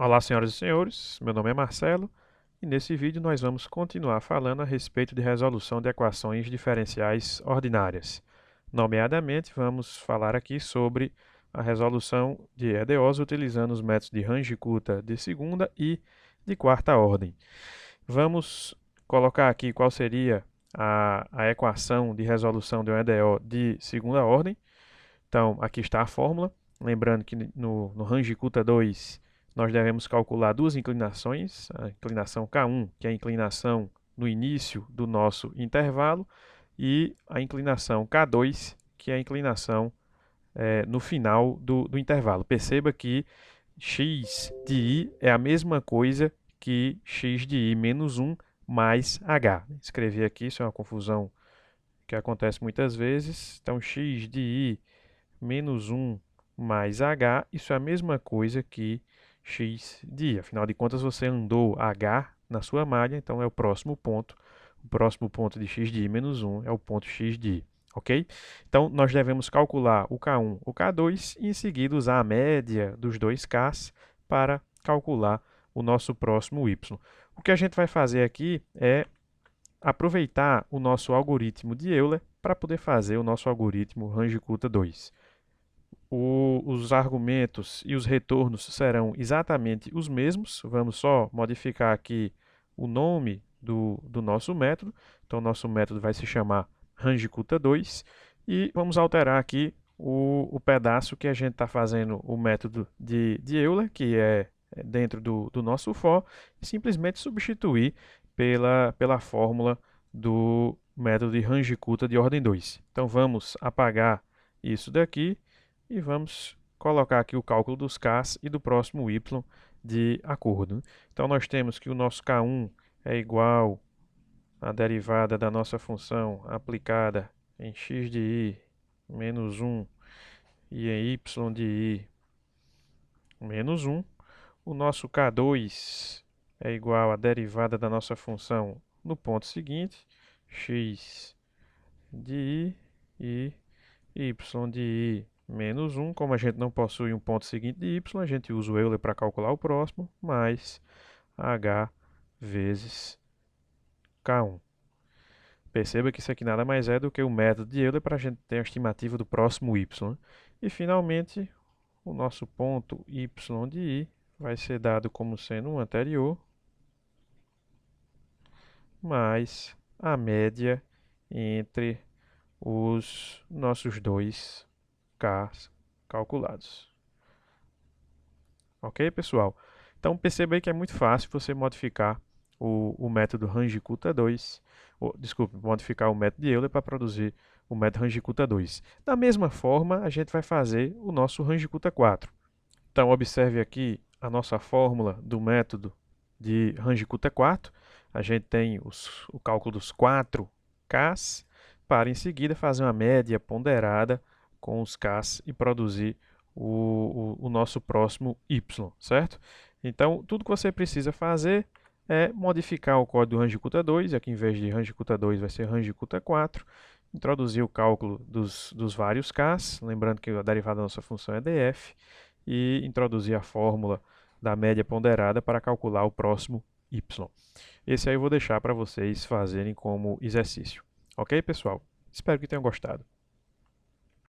Olá, senhoras e senhores, meu nome é Marcelo e nesse vídeo nós vamos continuar falando a respeito de resolução de equações diferenciais ordinárias. Nomeadamente, vamos falar aqui sobre a resolução de EDOs utilizando os métodos de Range-Kutta de segunda e de quarta ordem. Vamos colocar aqui qual seria a equação de resolução de um EDO de segunda ordem. Então, aqui está a fórmula. Lembrando que no Range-Kutta 2 nós devemos calcular duas inclinações, a inclinação K1, que é a inclinação no início do nosso intervalo, e a inclinação K2, que é a inclinação no final do intervalo. Perceba que x de i é a mesma coisa que x de i menos 1 mais h. Escrevi aqui, isso é uma confusão que acontece muitas vezes. Então, x de i menos 1 mais h, isso é a mesma coisa que x de i. Afinal de contas, você andou h na sua malha, então é o próximo ponto. O próximo ponto de x de i menos 1 é o ponto x de i. Ok? Então, nós devemos calcular o K1, o K2 e, em seguida, usar a média dos dois Ks para calcular o nosso próximo y. O que a gente vai fazer aqui é aproveitar o nosso algoritmo de Euler para poder fazer o nosso algoritmo Range-Kutta 2. Os argumentos e os retornos serão exatamente os mesmos. Vamos só modificar aqui o nome do nosso método. Então, o nosso método vai se chamar Range-Kutta 2. E vamos alterar aqui o pedaço que a gente está fazendo o método de Euler, que é dentro do nosso for, e simplesmente substituir pela fórmula do método de Range-Kutta de ordem 2. Então, vamos apagar isso daqui e vamos colocar aqui o cálculo dos Ks e do próximo y de acordo. Então, nós temos que o nosso K1 é igual à derivada da nossa função aplicada em x de i menos 1 e em y de i menos 1. O nosso K2 é igual à derivada da nossa função no ponto seguinte, x de i e y de i menos 1. Como a gente não possui um ponto seguinte de y, a gente usa o Euler para calcular o próximo, mais h vezes K1. Perceba que isso aqui nada mais é do que o método de Euler para a gente ter a estimativa do próximo y. E, finalmente, o nosso ponto y de i vai ser dado como sendo o anterior, mais a média entre os nossos dois Ks calculados. Ok, pessoal? Então, perceba aí que é muito fácil você modificar o método Range-Kutta 2, desculpe, modificar o método de Euler para produzir o método Range-Kutta 2. Da mesma forma, a gente vai fazer o nosso Range-Kutta 4. Então, observe aqui a nossa fórmula do método de Range-Kutta 4. A gente tem o cálculo dos 4 Ks, para em seguida fazer uma média ponderada com os Ks e produzir o nosso próximo y, certo? Então, tudo que você precisa fazer é modificar o código do Range-Kutta 2, aqui em vez de Range-Kutta 2 vai ser Range-Kutta 4, introduzir o cálculo dos vários Ks, lembrando que a derivada da nossa função é df, e introduzir a fórmula da média ponderada para calcular o próximo y. Esse aí eu vou deixar para vocês fazerem como exercício. Ok, pessoal? Espero que tenham gostado.